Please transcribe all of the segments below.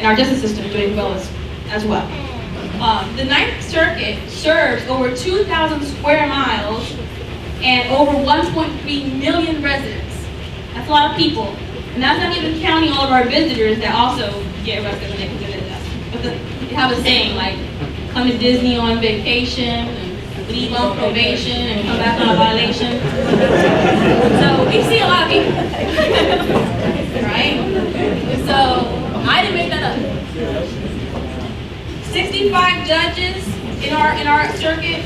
and our justice system doing well as well. The Ninth Circuit serves over 2,000 square miles and over 1.3 million residents. That's a lot of people. And that's not even counting all of our visitors that also get arrested when they come visit us. But they have a saying like, come to Disney on vacation, and leave on probation, and come back on a violation. So we see a lot of people, right? So I didn't make that up. 65 judges in our circuit,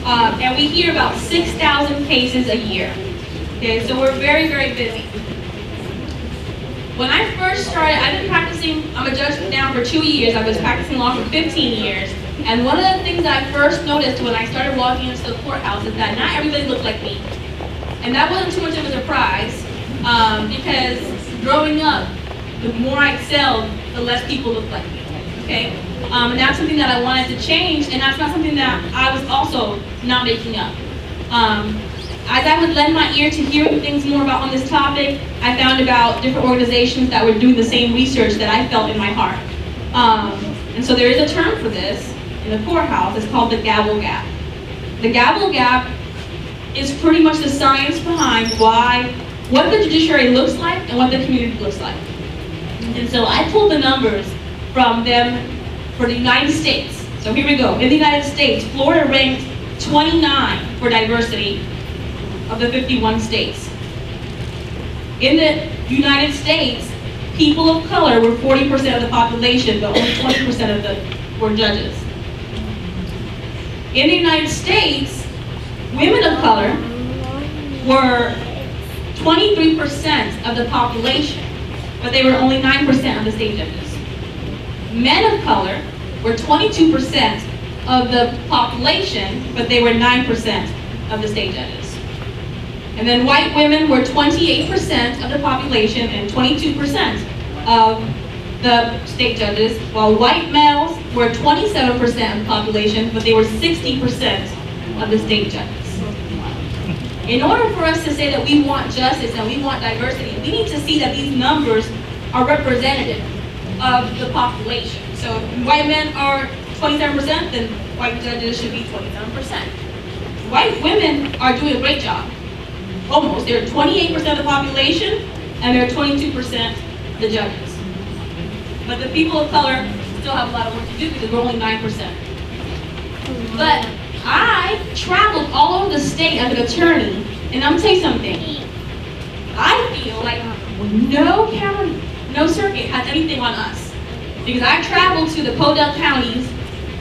and we hear about 6,000 cases a year. Okay, so we're very, very busy. When I first started, I've been practicing, I'm a judge now for 2 years, I was practicing law for 15 years, and one of the things that I first noticed when I started walking into the courthouse is that not everybody looked like me. And that wasn't too much of a surprise, because growing up, the more I excelled, the less people looked like me, okay? And that's something that I wanted to change, and that's not something that I was also not making up. As I would lend my ear to hearing things more about on this topic, I found about different organizations that were doing the same research that I felt in my heart. And so there is a term for this in the courthouse. It's called the gavel gap. The gavel gap is pretty much the science behind what the judiciary looks like and what the community looks like. And so I pulled the numbers from them for the United States. So here we go. In the United States, Florida ranked 29 for diversity of the 51 states. In the United States, people of color were 40% of the population, but only 20% of them were judges. In the United States, women of color were 23% of the population, but they were only 9% of the state judges. Men of color were 22% of the population, but they were 9% of the state judges. And then white women were 28% of the population and 22% of the state judges, while white males were 27% of the population, but they were 60% of the state judges. In order for us to say that we want justice and we want diversity, we need to see that these numbers are representative of the population. So if white men are 27%, then white judges should be 27%. White women are doing a great job. Almost. They're 28% of the population, and they're 22% of the judges. But the people of color still have a lot of work to do because we're only 9%. But I traveled all over the state as an attorney, and I'm gonna tell you something. I feel like no county, no circuit has anything on us. Because I traveled to the Podell counties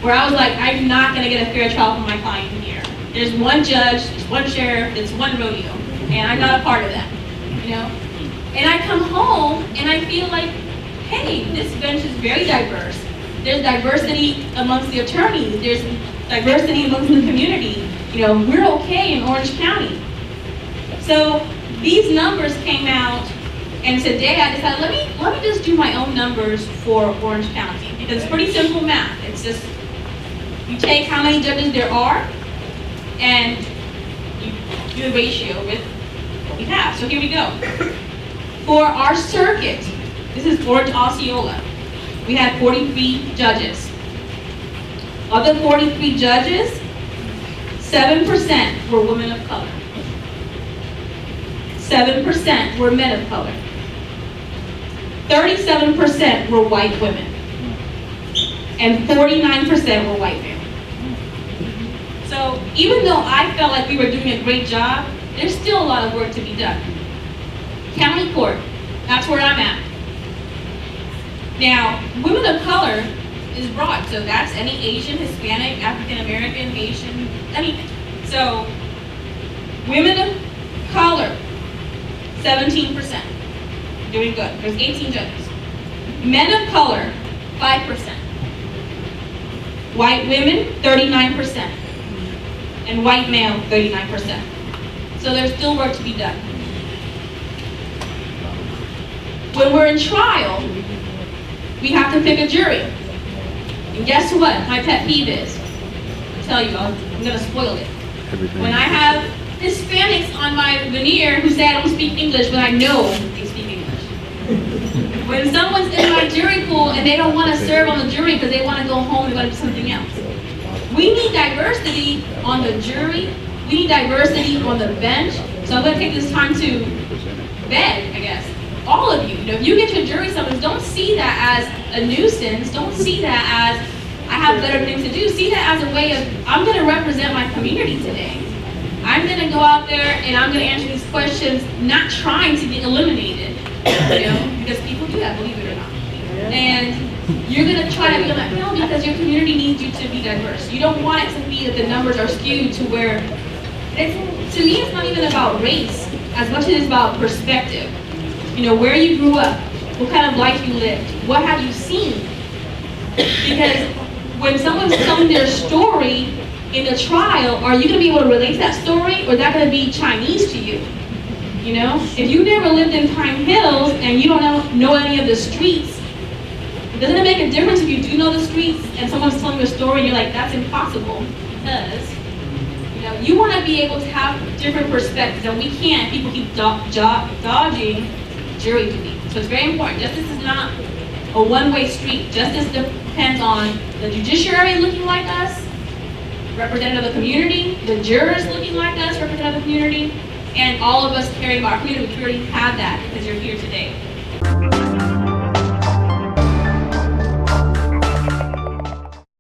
where I was like, I'm not gonna get a fair trial for my client here. There's one judge, there's one sheriff, there's one rodeo, and I'm not a part of that, you know? And I come home and I feel like, hey, this bench is very diverse. There's diversity amongst the attorneys, there's diversity amongst the community. You know, we're okay in Orange County. So these numbers came out, and today I decided, let me just do my own numbers for Orange County, because it's pretty simple math. It's just, you take how many judges there are, and you do a ratio with what we have. So here we go. For our circuit, this is Orange Osceola, we had 43 judges. Of the 43 judges, 7% were women of color. 7% were men of color. 37% were white women. And 49% were white men. So even though I felt like we were doing a great job, there's still a lot of work to be done. County court, that's where I'm at. Now, women of color is broad, so that's any Asian, Hispanic, African American, Asian, anything. So, women of color, 17%, doing good. There's 18 judges. Men of color, 5%. White women, 39%. And white male, 39%. So there's still work to be done. When we're in trial, we have to pick a jury. And guess what my pet peeve is? I'll tell you, I'm gonna spoil it. When I have Hispanics on my veneer who say I don't speak English, but I know they speak English. When someone's in my jury pool and they don't want to serve on the jury because they want to go home and go do something else. We need diversity on the jury. We need diversity on the bench. So I'm going to take this time to beg, I guess, all of you. If you get to a jury summons, don't see that as a nuisance. Don't see that as I have better things to do. See that as a way of, I'm going to represent my community today. I'm going to go out there and I'm going to answer these questions, not trying to get eliminated, because people do that, believe it or not. And you're going to try to be on that panel because your community needs you to be diverse. You don't want it to be that the numbers are skewed to where, to me, it's not even about race as much as it's about perspective. Where you grew up, what kind of life you lived, what have you seen? Because when someone's telling their story in the trial, are you going to be able to relate to that story, or is that going to be Chinese to you? If you never lived in Pine Hills and you don't know any of the streets, doesn't it make a difference if you do know the streets and someone's telling you a story and you're like, that's impossible? Because you want to be able to have different perspectives, and we can't. People keep dodging jury duty. So it's very important. Justice is not a one-way street. Justice depends on the judiciary looking like us, representative of the community, the jurors looking like us, representative of the community, and all of us caring about our community. We already have that because you're here today.